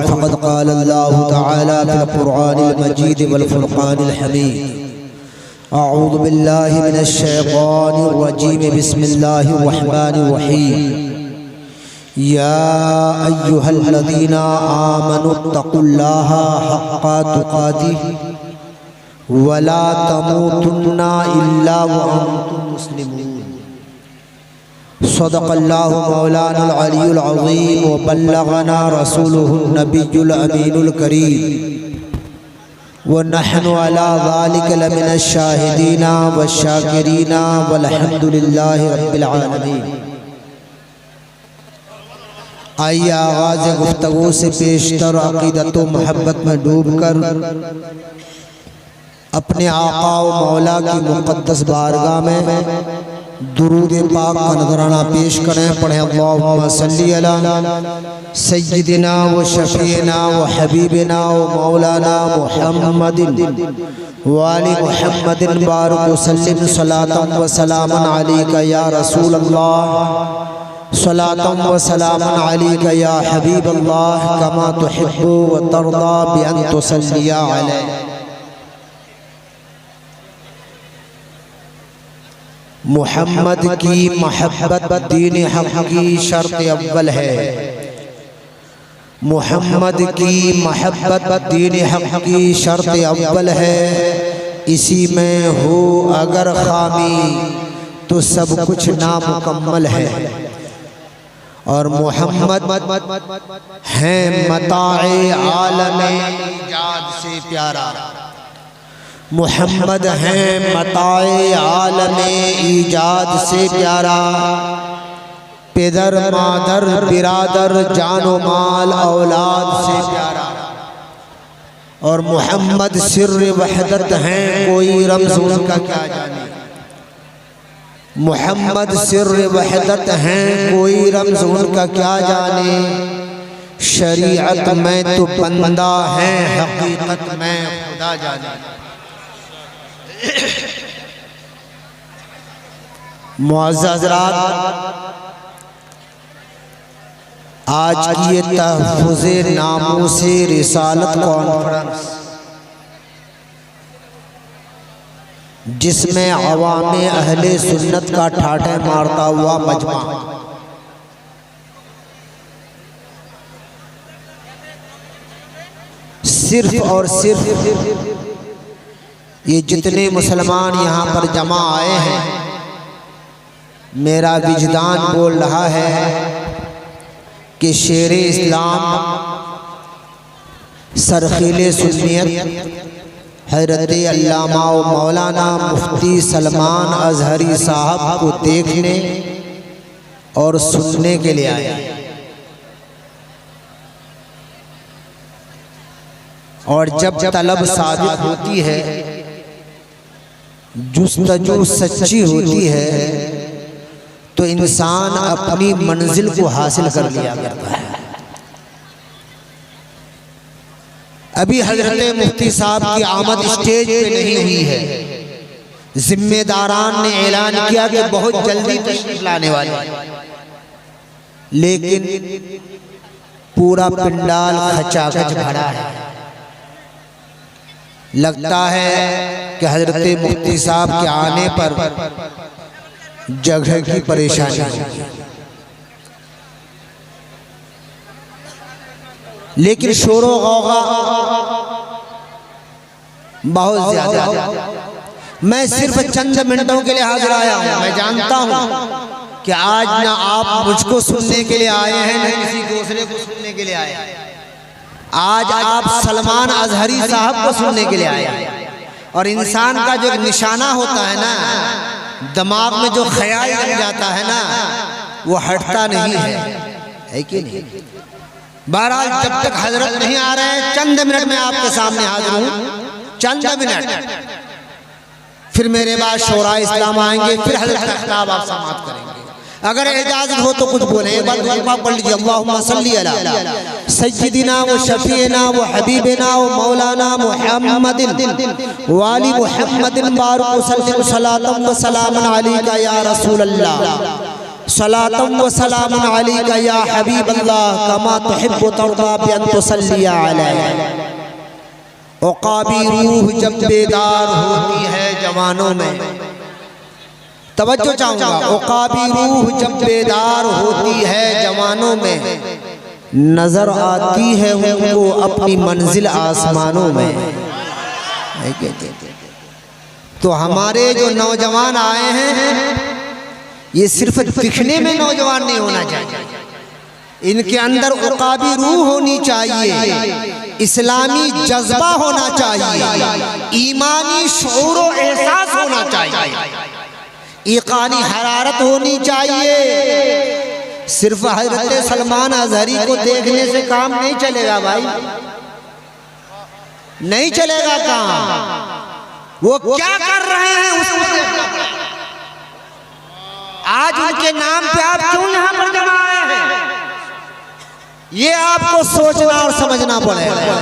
फ़क़द क़ाल अल्लाहु तआला फ़िल क़ुरआनिल मजीद वल फ़ुरक़ानिल हमीद। अऊज़ु बिल्लाहि मिनश शैतानिर रजीम। बिस्मिल्लाहिर रहमानिर रहीम। या अय्युहल्लज़ीना आमनुत्तक़ुल्लाहा हक़्क़ा तुक़ातिह वला तमूतुन्ना इल्ला व अंतुम मुस्लिमून। सदक़ल्लाहु मौलाना अल-अलियुल अज़ीम व बल्लगना रसूलुहुन नबियुल अमीनुल करीम व नहनु अला ज़ालिका लमिनश शाहिदीना व शाकिरीना वल्हम्दुलिल्लाहि रब्बिल आलमीन। आइए आगाज़ गुफ्तगू से पेशतर अक़ीदत व मोहब्बत में डूबकर अपने आका व मौला की मुक़द्दस बारगाह में दुरूद पाक का नजराना पेश करें। पढ़ें अल्लाहुम्मा सल्ली अला सय्यिदिना व शफ़ीना व हबीबिना व मौलाना मुहम्मदिन व आलि मुहम्मदिन बारिक व सल्लिम सलातन व सलामन अलैका या रसूल अल्लाह सलातन व सलामन अलैका या हबीब अल्लाह कमा तुहिब्बु व तर्दा बि अन तुसल्लिया अलैहि। मुहम्मद की महब्बत दीन हक़ की शर्त अव्वल है। मुहम्मद की महब्बत दीन हक़ की शर्त अव्वल है। इसी में हो अगर खामी तो सब कुछ नामुकम्मल है। और मुहम्मद है मताए आलमे इजाद से प्यारा। मुहम्मद हैं मताए आलमे ईजाद से प्यारा। पेदर मादर बिरादर जानो माल औलाद से प्यारा। और मुहम्मद सिर्र वहदत हैं कोई रमज़ उनका क्या जाने। मुहम्मद सिर्र वहदत हैं कोई रमज़ उनका क्या जाने। शरीअत में तो बंदा है हकीकत में खुदा जाने। मुअज़्ज़ज़ हज़रात, आज की ये तहफ़्फ़ुज़े नामूसे रिसालत कॉन्फ्रेंस जिसमें अवामे अहले सुन्नत का ठाठे मारता हुआ मजमा सिर्फ और सिर्फ ये जितने मुसलमान यहाँ पर जमा आए हैं, मेरा विजदान बोल रहा है कि शेर इस्लाम सरखीले सुन्नियत हज़रत अल्लामा व मौलाना मुफ्ती सलमान अज़हरी साहब को देखने और सुनने के लिए आए। और जब तलब साबित होती है, जुस्तजू सच्ची होती है, तो इंसान अपनी मंजिल को हासिल कर लिया करता है। अभी हजरत मुफ्ती साहब की आमद स्टेज पे नहीं हुई है। जिम्मेदारान ने ऐलान किया कि बहुत जल्दी तशरीफ लाने वाले, लेकिन पूरा पंडाल खचाखच भरा है। लगता है कि हजरत मुफ्ती साहब के आने पर जगह की परेशानी है, लेकिन शोरो गौगा बहुत ज्यादा। मैं सिर्फ चंद मिनटों के लिए हाजिर आया हूँ। मैं जानता हूँ कि आज ना आप मुझको सुनने के लिए आए हैं, न किसी दूसरे को सुनने के लिए आए हैं। आज आप सलमान अज़हरी साहब को सुनने के लिए आए हैं। और इंसान का जो निशाना होता है ना, दिमाग में जो ख्याल बन जाता है ना, वो हटता नहीं है कि नहीं। बहरहाल जब तक हजरत नहीं आ रहे हैं, चंद मिनट में आपके सामने हाजिर हूँ। चंद मिनट, फिर मेरे बाद शोरा इस्लाम आएंगे, फिर हजरत का खिताब आप समाप्त करेंगे। अगर इजाजत हो तो कुछ बोले। एक बार दुआ पढ़ लीजिए, अल्लाहुम्मा सल्ली अला सय्यिदिना व शफीना व हबीबिना व मौलाना मुहम्मदिन व आलि मुहम्मदिन बारिक व सल्लिम सलातन व सलामन अलैका या रसूल अल्लाह सलातम व सलामुन अलैका या हबीब अल्लाह कमा तुहिब्बु तर्दा बि अन तुसल्ली अलैहि। औक़ाबी रूह जब बेदार होती है जवानों में, तवज्जो चाहूँगा, औक़ाबी रूह जब बेदार होती है जवानों में, नजर आती है उनको अपनी मंजिल आसमानों में। तो हमारे जो नौजवान आए हैं ये सिर्फ दिखने में नौजवान नहीं होना चाहिए, इनके अंदर औक़ाबी रूह होनी चाहिए, इस्लामी जज्बा होना चाहिए, ईमानी शऊर और एहसास होना चाहिए, ईक़ानी हरारत होनी चाहिए। सिर्फ हज़रत सलमान अज़हरी को देखने से काम नहीं चलेगा भाई, नहीं चलेगा काम। वो क्या कर रहे हैं उसको देखना पड़ेगा। आज उनके नाम पे आप क्यों यहाँ पर जमा आए हैं, ये आपको सोचना और समझना पड़ेगा।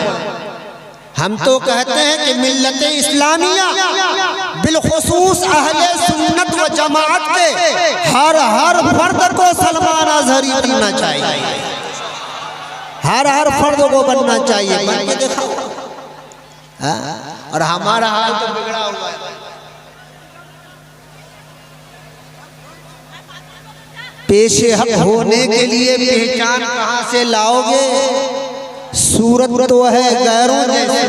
हम तो कहते हैं कि मिल्लत इस्लामिया बिलखुसूस अहले सुन्नत व जमाअत के हर फर्द को सलमान अज़हरी बनना चाहिए, हर फर्द को बनना चाहिए। बन के देखो, और हमारा हाल तो बिगड़ा हुआ है। पेशे हक होने के लिए पहचान कहाँ से लाओगे, सूरत तो है गैरों जैसी।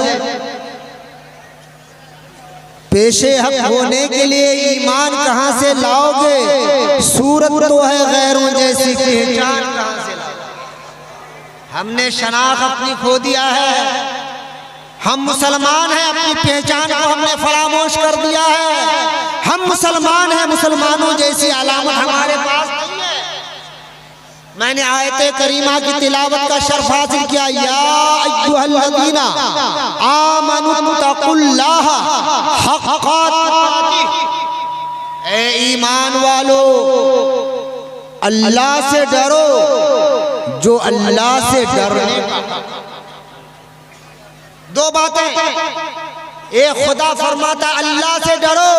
पेशे हक होने के लिए ईमान कहाँ से लाओगे, सूरत तो है गैरों जैसी, पहचान कहाँ से लाओगे। हमने शनाख्त अपनी खो दिया है, हम मुसलमान हैं, अपनी पहचान को हमने फरामोश कर दिया है। हम मुसलमान हैं, मुसलमानों जैसी अलामत हमारे पास नहीं है। मैंने आयत करीमा की तिलावत का शर्फ हासिल किया, या अय्युहल्लज़ीना आमनु तक़ुल्लाह हक़्क़ा तुक़ातिह, ए ईमान वालो अल्लाह से डरो जो अल्लाह से डरने का। दो बातें, एक खुदा फरमाता अल्लाह से डरो,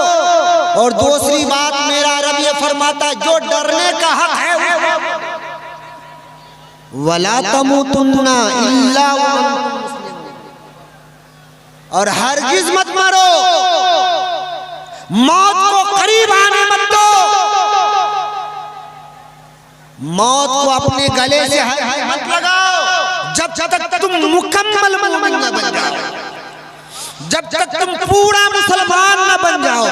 और दूसरी बात मेरा रब ये फरमाता जो डरने का हक है वला तमूतुन्ना इल्ला व अंतुम मुस्लिमून, और हरगिज मत मरो, मौत को करीब आने मत दो, मौत को अपने गले से मत लगाओ जब तक तुम मुकम्मल मोमिन न बन जाओ, जब तक तुम पूरा मुसलमान न बन जाओ।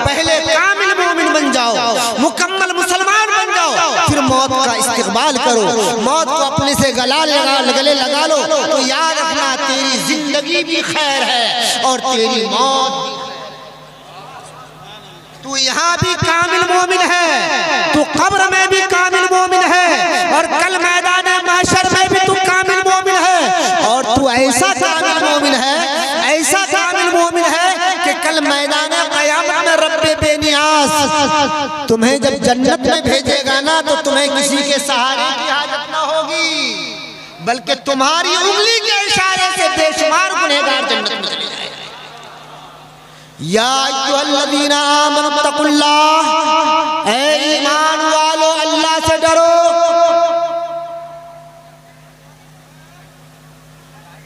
पहले कामिल मोमिन बन जाओ, मुकम्मल मुसलमान बन जाओ, फिर मौत का इस्तिक़बाल करो। मौत को अपने से गले लगा लो तो याद रखना तेरी जिंदगी भी खैर है और तेरी मौत भी। तू यहाँ भी कामिल मोमिन है, तू कब्र में भी कामिल मोमिन है, और कल मैदान महशर में भी तू कामिल मोमिन है। और तू ऐसा कामिल मोमिन है, ऐसा कामिल मोमिन है कि कल मैदान क़यामत में रब्बे बेनियाज़ तुम्हें जब जन्नत में भेजेगा ना, तो तुम्हें किसी के सहारे की हाजत ना होगी, बल्कि तुम्हारी उंगली के इशारे से बेशुमार गुनहगार जन्नत में चले जाएंगे। या अय्युहल्लज़ीना आमनु तक़ुल्लाह, ऐ ईमान वालो अल्लाह से डरो।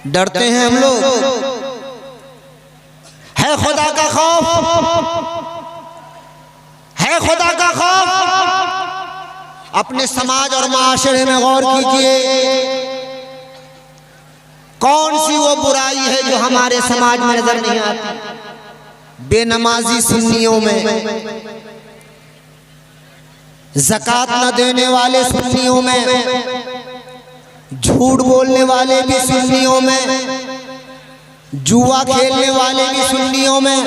डरते हैं हम लोग, है खुदा का खौफ, है खुदा का खौफ। अपने समाज और माशरे में गौर कीजिए, कौन सी वो बुराई है जो हमारे समाज में नजर नहीं आती। बेनमाजी सुन्नियों में, ज़कात न देने वाले सुन्नियों में, झूठ बोलने वाले भी सुन्नियों में, जुआ खेलने वाले भी सुन्नियों में,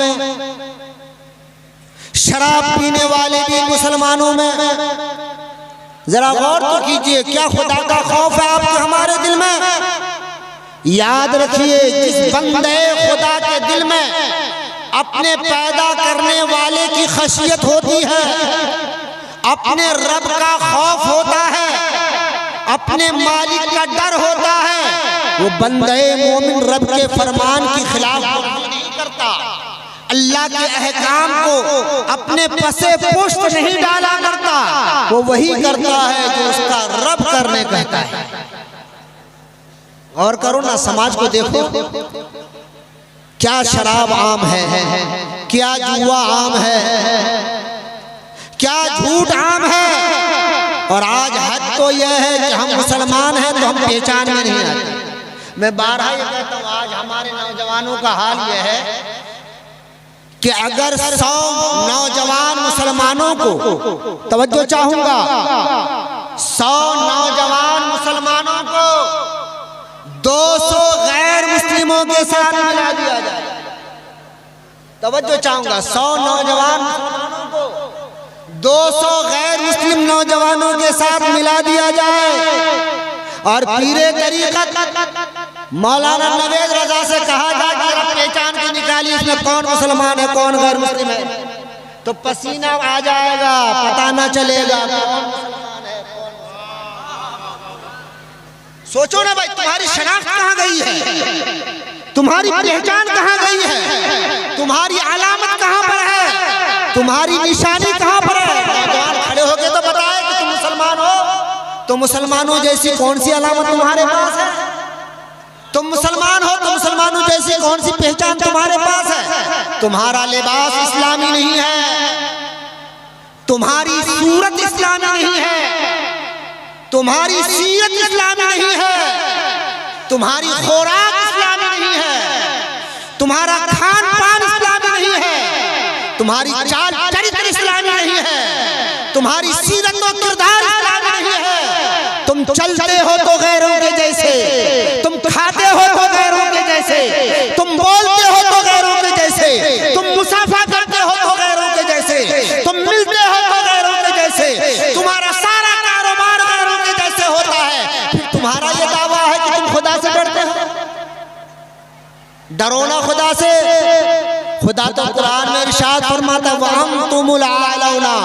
शराब पीने वाले भी मुसलमानों में। जरा गौर तो कीजिए, क्या खुदा का खौफ है आपके हमारे दिल में? याद रखिए, जिस बंदे खुदा के दिल में अपने पैदा करने वाले की खशियत होती है, अपने रब का खौफ होता है, अपने मालिक का डर होता है, वो बंदे मोमिन रब के फरमान की खिलाफ नहीं करता। अल्लाह के अहकाम को अपने पसे पुष्ट नहीं डाला करता, वो वही करता है जो उसका रब करने कहता है। और करो ना, समाज को देखो, क्या शराब आम है, क्या जुआ आम है, क्या झूठ आम है। और आज हद तो यह है कि हम मुसलमान हैं तो हम पहचान में नहीं आते। मैं बारहा ये कहता हूँ, आज हमारे नौजवानों का हाल यह है कि अगर 100 नौजवान मुसलमानों को, तवज्जो चाहूंगा, 100 नौजवान मुसलमानों को 200 गैर मुस्लिमों के साथ मिला दिया जाए। तवज्जो चाहूंगा, 100 नौजवान मुसलमानों को 200 गैर मुस्लिम नौजवानों के साथ मिला दिया जाए और पीरे तरीक़त मौलाना नवेद रजा से कहा जाए कि आप पहचान के निकालिए इसमें कौन मुसलमान है कौन गैर मुस्लिम है, तो पसीना आ जाएगा, पता ना चलेगा कौन मुसलमान है कौन। सोचो ना भाई, तुम्हारी शनाख्त कहाँ गई है, तुम्हारी पहचान कहाँ गई है, तुम्हारी अलामत कहाँ पर है, तुम्हारी निशानी कहाँ पर है। नौजवान खड़े होके तो बताए कि तुम मुसलमान हो, तो मुसलमानों जैसी कौन सी अलामत तुम्हारे पास है? तुम मुसलमान हो तो मुसलमानों जैसी कौन सी पहचान तुम्हारे पास है? तुम्हारा लिबास इस्लामी नहीं है, तुम्हारी सूरत इस्लामी नहीं है, तुम्हारी सीरत इस्लामी नहीं है, तुम्हारी खुराक इस्लामी नहीं है, तुम्हारा खान पान इस्लामी नहीं है, तुम्हारी चाल चरित्र इस्लामी नहीं है, तुम्हारी सीरत और किरदार इस्लामी नहीं है। तुम चलते हो तो गैरों के जैसे, तुम खाते हो तो गैरों के जैसे, तुम बोलते हो तो गैरों के जैसे, तुम मुसाफा करते हो तो गैरों के जैसे, तुम मिलते हो तो गैरों के जैसे, तुम्हारा सारा कारोबार गैरों के जैसे होता है। फिर तुम्हारा ये दावा है कि तुम खुदा से डरते हो। डरो ना खुदा से। खुदा तो कुरान में इरशाद फरमाता है, वअंतुमुल आलौना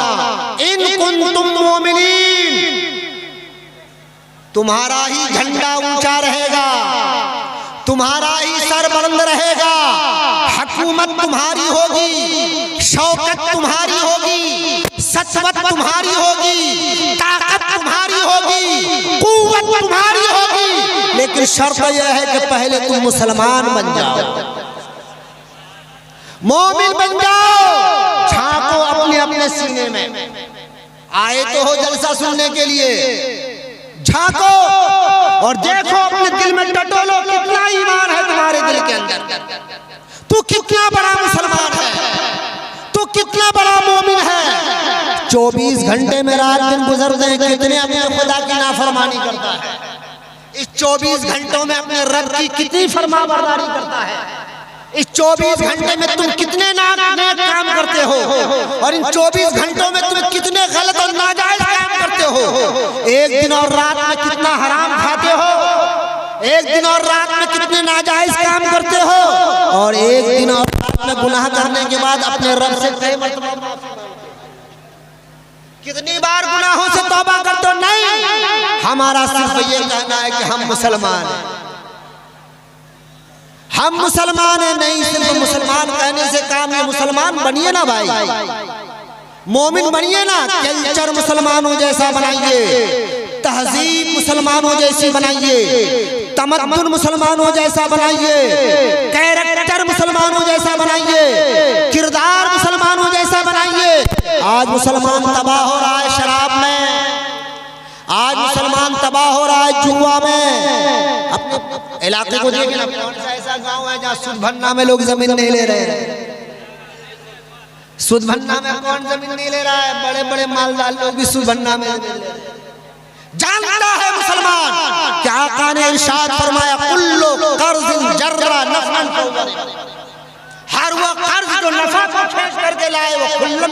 इन कुंतुम मुमिनीन। तुम्हारा ही झंडा ऊंचा रहेगा, तुम्हारा ही सर बुलंद रहेगा, हुकूमत तुम्हारी होगी, शौकत तुम्हारी होगी, सचवत तुम्हारी होगी, ताकत तुम्हारी होगी, कुव्वत तुम्हारी होगी। लेकिन शर्त यह है कि पहले तुम मुसलमान बन जाओ, मोमिन बन जाओ। झांको अपने अपने सीने में। आए तो हो जलसा सुनने के लिए, झांको और देखो अपने दिल में, टटोलो कितना ईमान है तुम्हारे दिल के अंदर, तू कितना बड़ा मुसलमान है, तू कितना बड़ा मोमिन है। 24 घंटे में रात दिन गुजरते हैं, कितने अपने खुदा की नाफरमानी करता है। इस 24 घंटों में अपने रब की कितनी फरमाबरदारी करता है। इस 24 घंटे में तुम कितने नेक काम करते हो और इन 24 घंटों में तुम कितने गलत और नाजायज काम करते हो। एक दिन और रात में कितना हराम खाते हो, एक दिन और रात में कितने नाजायज काम करते हो, और एक दिन और रात में गुनाह करने के बाद अपने रब से कितनी बार गुनाहों से तौबा करते हो। नहीं, हमारा सिर्फ ये कहना है कि हम मुसलमान हैं, हम मुसलमान हैं। नहीं, सिर्फ मुसलमान कहने से काम है। मुसलमान बनिए ना भाई, मोमिन बनिए ना। कल्चर मुसलमानों जैसा बनाइए, तहजीब मुसलमानों जैसी बनाइए, तमद्दुन मुसलमानों जैसा बनाइए, कैरेक्टर मुसलमानों जैसा बनाइए, किरदार मुसलमानों जैसा बनाइए। आज मुसलमान तबाह हो रहा है शराब में, आज मुसलमान तबाह हो रहा है जुआ में। अपने इलाके को देखिए ना, कौन सा ऐसा गांव है जहाँ सुद भन्ना में लोग जमीन नहीं ले रहे हैं। सुद भन्ना में कौन जमीन नहीं ले रहा है? बड़े बड़े मालदार लोग भी सुद भन्ना में जानता है मुसलमान कि आका ने इरशाद फरमाया, कुल्लु कर्ज़िन जर्रा नफ़अन फौवर। हर वो कर्ज जो नफा को खींच करके लाए वो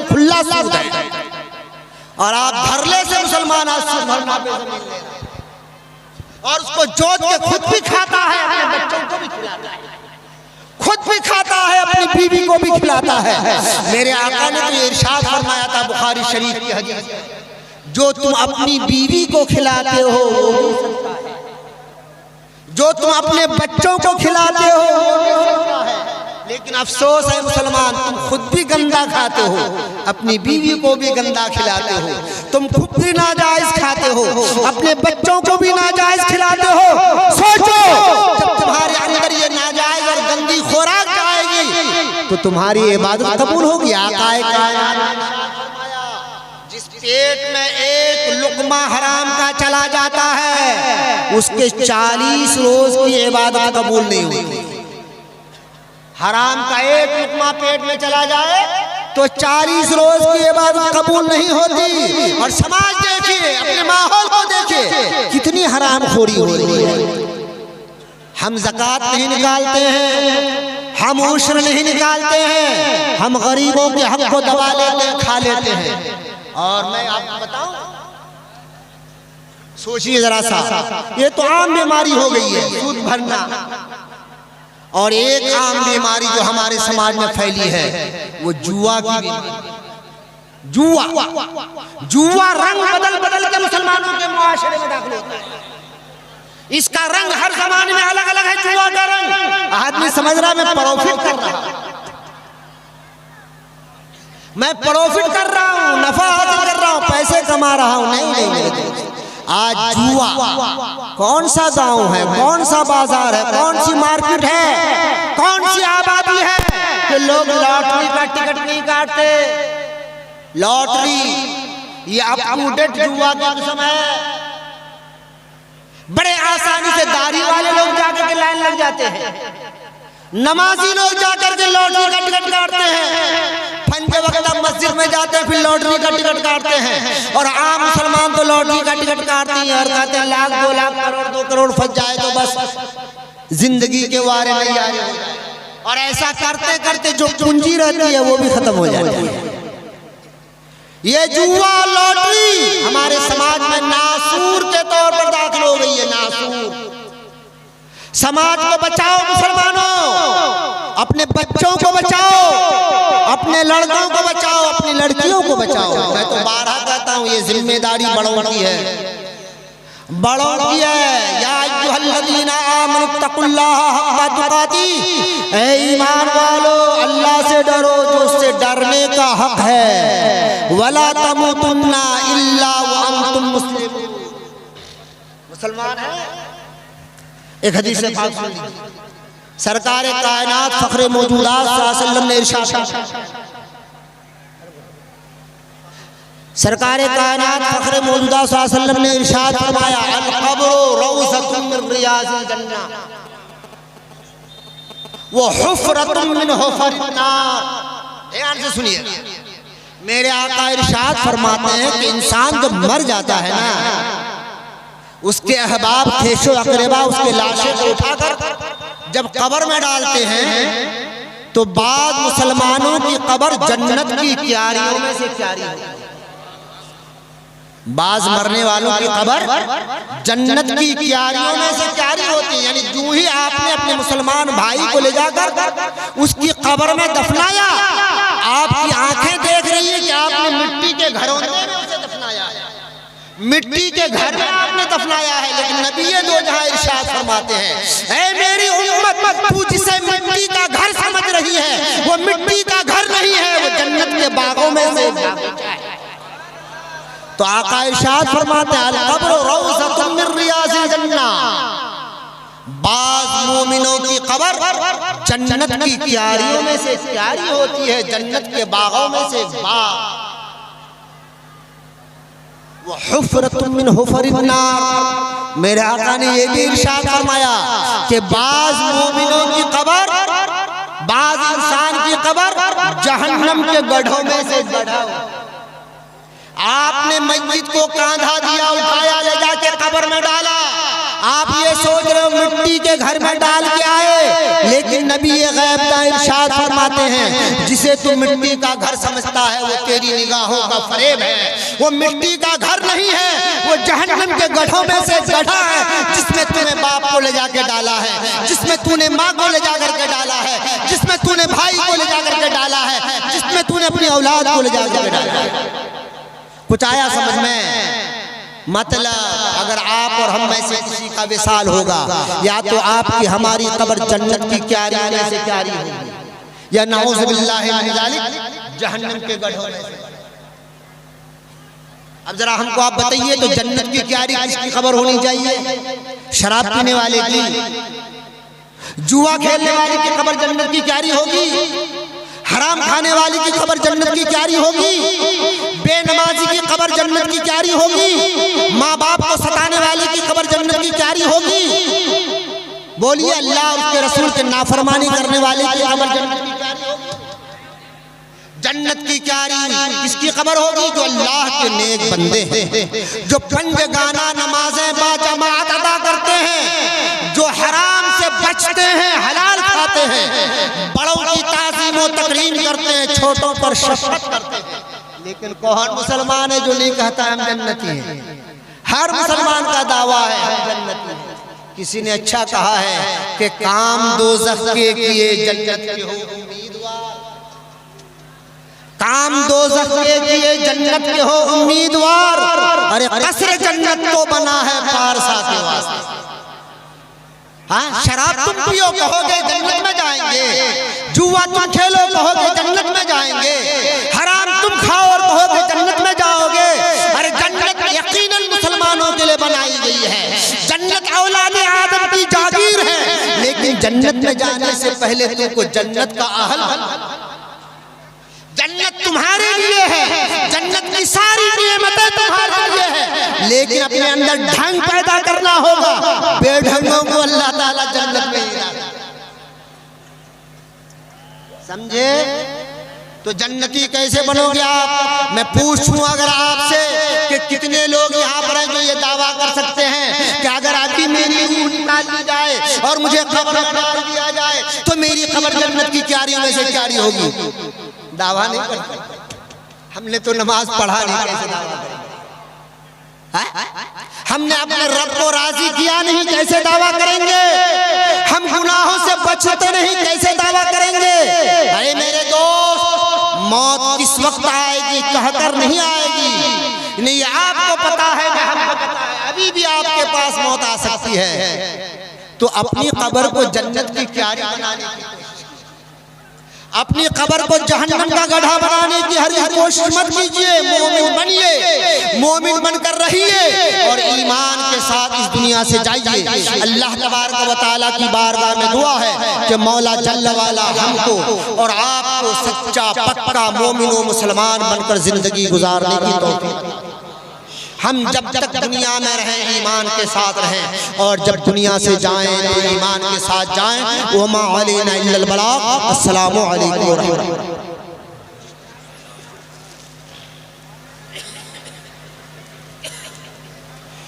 खुल्ला सूद है। और आप भरले से मुसलमान आज सूद भरना पे जमीन ले रहे हैं और उसको जोत के खुद भी खाता है, अपने बच्चों को भी खिलाता है, खुद भी खाता है, अपनी बीवी को भी खिलाता है। मेरे आका ने तो इरशाद फरमाया था बुखारी शरीफ की हदीस, जो तुम अपनी बीवी को खिलाते हो वो भी सदका है, जो तुम अपने बच्चों को खिलाते हो वो भी सदका है। लेकिन अफसोस है मुसलमान, तुम खुद भी गंदा खाते हो, अपनी बीवी को भी गंदा खिलाते हो, तुम खुद भी नाजायज खाते हो, अपने बच्चों को भी नाजायज खिलाते हो। सोचो जब तुम्हारे अंदर ये नाजायज और गंदी खुराक जाएगी तो तुम्हारी इबादत कबूल होगी। आकाए कायनात जिस पेट में एक लुकमा हराम का चला जाता है उसके 40 रोज की इबादत कबूल नहीं होती। हराम का एक लुकमा पेट में चला जाए तो 40 रोज की इबादत कबूल नहीं होती। और समाज देखिए, अपने माहौल को देखिए, कितनी हराम खोरी हो रही है। हम ज़कात नहीं निकालते हैं, हम उश्र नहीं निकालते हैं, हम गरीबों के हक को दबा लेते हैं, खा लेते हैं। और मैं आपको बताऊं, सोचिए जरा सा, ये तो आम बीमारी हो गई है सूद भरना। और एक आम बीमारी जो हमारे समाज में फैली है वो जुआ की बीमारी। जुआ रंग बदल बदल के मुसलमानों के मुआशरे में दाखिल होता है। इसका रंग हर जमाने में अलग अलग है। जुआ का रंग आदमी समझ रहा है मैं प्रॉफिट कर रहा हूं, मैं प्रॉफिट कर रहा हूं, नफा हासिल कर रहा हूं, पैसे कमा रहा हूं। नहीं नहीं, आज जुआ कौन सा गांव है, कौन सा बाजार है, कौन सी मार्केट है, कौन सी आबादी है कि लोग लॉटरी का टिकट नहीं काटते। लॉटरी ये अप टू डेट जुआ की किस्म है। बड़े आसानी से दाढ़ी वाले लोग जाकर के लाइन लग जाते हैं, नमाजी लोग जाकर के लॉटरी का टिकट काटते हैं, फंजे वक्त मस्जिद में जाते हैं फिर लॉटरी का टिकट काटते हैं। और आम मुसलमान तो लॉटरी का टिकट काटती हैं और कहते हैं लाख 2 लाख करोड़ 2 करोड़ फंस जाए तो बस जिंदगी के वारे नहीं आ रहे। और ऐसा करते करते जो पूंजी रहती है वो भी खत्म हो जाती है। ये जुआ लॉटरी हमारे समाज में नासूर के तौर पर दाखिल हो गई है। नासूर। समाज को बचाओ मुसलमानों, अपने बच्चों को बचाओ, अपने लड़कों को बचाओ, अपनी लड़कियों को बचाओ। मैं तो बारहा कहता हूँ ये जिम्मेदारी बड़ों की है, बड़ों की है। या अय्युहल्लज़ीना आमनुत्तकुल्लाह हक़्क़ तुक़ाती, ऐ ईमान वालो अल्लाह से डरो जो उससे डरने का हक है। वला तमूतुन्ना इल्ला व अंतुम मुस्लिमून। मुसलमान है। एक हदीस से पाक सुन लीजिए, सरकार कायनात फखरे मौजूदात सल्लल्लाहु अलैहि वसल्लम ने इरशाद, सरकार कायनात फखरे मौजूदात सल्लल्लाहु अलैहि वसल्लम ने इरशाद फरमाया, अल क़ब्रु रौज़तुम मिन रियाज़िल जन्नह व हुफ़रतुम मिन हुफ़रिन नार। ध्यान से सुनिए, मेरे आका इरशाद फरमाते हैं कि इंसान जब मर जाता है ना, उसके अहबाब खेशो अकरबा उसके लाशें को उठाकर जब कब्र में डालते हैं तो बाद मुसलमानों की कब्र जन्नत की क्यारियों में से क्यारी होती है। बाज मरने वालों की कब्र जन्नत की क्यारियों में से क्यारी होती है। यानी जो ही आपने अपने मुसलमान भाई को ले जाकर उसकी कब्र में दफनाया, आपकी आंखें देख रही है कि आपने मिट्टी के घरों में उसे दफनाया है, मिट्टी के घर में आपने दफनाया है। लेकिन नबी दो जहां इरशाद फरमाते हैं, ऐ मेरी उम्मत, तू जिसे मिट्टी का घर समझ रही है वो मिट्टी का घर नहीं है, वो जन्नत के बागों में से बागीचा है। तो आका इरशाद फरमाते हैं, अल क़ब्रु रौज़तुम मिन रियाज़िल जन्नह। बाज़ मोमिनों की कब्र जन्नत की क्यारियों में से क्यारी होती है, जन्नत के बागों में से बाग। हुफ़रतुम मिन हुफ़रिन नार। मेरे आका ने ये भी इरशाद फरमाया कि बाज़ मोमिनों की कब्र, बाज़ इंसान की कब्र जहन्नम के गड्ढों में से गड्ढा। आपने मस्जिद को कांधा दिया, उठाया, ले जाके कब्र में डाला, आप ये सोच रहे हो मिट्टी के घर में डाल के आए, लेकिन नबी ये गैब का इरशाद फरमाते हैं, जिसे तू मिट्टी का घर समझता है वो तेरी निगाहों का फरेब है। वो मिट्टी का घर नहीं है, वो जहन्नम के गड्ढों में से गड्ढा है जिसमें तूने बाप को ले जाके डाला है, जिसमें तूने माँ को ले जाकर के डाला है, जिसमें तूने भाई को ले जाकर के डाला है, जिसमें तूने अपनी औलाद को ले जाकर के डाला है। कुछ आया समझ में? मतलब अगर आप और हम में से किसी का विसाल होगा, या तो आपकी हमारी कब्र जन्नत की क्यारी में से क्यारी होगी, या नाऊज़ बिल्लाहि मिन ज़ालिक जहन्नम के गड्ढों में से। अब जरा हमको आप बताइए तो जन्नत की क्यारी किसकी खबर होनी चाहिए? शराब पीने वाले की, जुआ खेलने वाले की खबर जन्नत की क्यारी होगी? हराम खाने वाली की खबर जन्नत की क्यारी होगी? बेनमाजी की खबर जन्नत की क्यारी होगी? माँ बाप को सताने वाले की खबर जन्नत की क्यारी होगी? बोलिए, अल्लाह और उसके रसूल के नाफरमानी करने वाले की खबर जन्नत की क्यारी होगी? जन्नत की क्यारी किसकी खबर होगी? जो अल्लाह के नेक बंदे हैं, जो पंज गाना नमाजें बाजमात अदा करते हैं, जो हराम से बचते हैं, हलाल खाते हैं, बड़ों की ताज़ीम और तकरीम करते हैं, छोटों पर शफ़क़त करते हैं। लेकिन कौन मुसलमान है जो नहीं कहता हम जन्नती हैं? हर मुसलमान का दावा है हम जन्नती हैं। किसी ने अच्छा कहा है कि काम दोज़ख के किए जन्नत के हो उम्मीदवार, काम दोज़ख के किए जन्नत के हो उम्मीदवार। अरे कसर जन्नत तो बना है पारसा के वास्ते। हाँ, शराब तुम पियो कहोगे जन्नत में जाएंगे, जुआ तुम खेलो कहोगे जन्नत में जाएंगे, हराम तुम खाओ और कहोगे जन्नत में जाओगे। अरे जन्नत यकीनन मुसलमानों के लिए बनाई गई है, जन्नत औलाद आदम की जागीर है। लेकिन जन्नत में जाने से पहले तुमको जन्नत का अहल बनना, जन्नत तुम्हारे लिए है, जन्नत की सारी नेमतें तुम्हारे लिए है, लेकिन अपने अंदर ढंग पैदा करना होगा। बेढंगों को अल्लाह ताला जन्नत में नहीं डालेगा, समझे? तो जन्नती कैसे बनोगे आप? मैं पूछूं अगर आपसे कि कितने लोग यहाँ पर हैं जो ये दावा कर सकते हैं कि अगर अभी मेरी रूह निकाल दी जाए और मुझे कब्र में डाल दिया जाए तो मेरी कब्र जन्नत की क्यारियों में से क्यारी होगी? दावा नहीं करते। हमने तो नमाज पढ़ा नहीं, कैसे दावा करेंगे? हमने अपने रब को राजी किया नहीं, कैसे दावा करेंगे? हम गुनाहों से बचते नहीं, कैसे दावा करेंगे? अरे मेरे दोस्त, मौत किस वक्त आएगी कहकर नहीं आएगी। नहीं, आपको पता है, मैं हमको पता है, अभी भी आपके पास मौत आ सकती है। तो अपनी कब्र को जन्नत की क्यारी बनाने की, अपनी कब्र को जहन्नम का गड्ढा बनाने की हर कोशिश मत कीजिए। मोमिन बनिए, मोमिन बनकर रहिए और ईमान के साथ इस दुनिया से जाइए। अल्लाह तबारक व तआला की बारगाह में दुआ है कि मौला जल्ल वाला हमको और आपको सच्चा पक्का मोमिन व मुसलमान बनकर जिंदगी गुजारने की तौफीक। हम जब तक दुनिया में रहें ईमान के साथ रहें, और जब दुनिया से जाएं तो ईमान के साथ जाएं। वमा अलैना इल्लल बलाग। अस्सलामु अलैकुम व रहमतुल्लाह।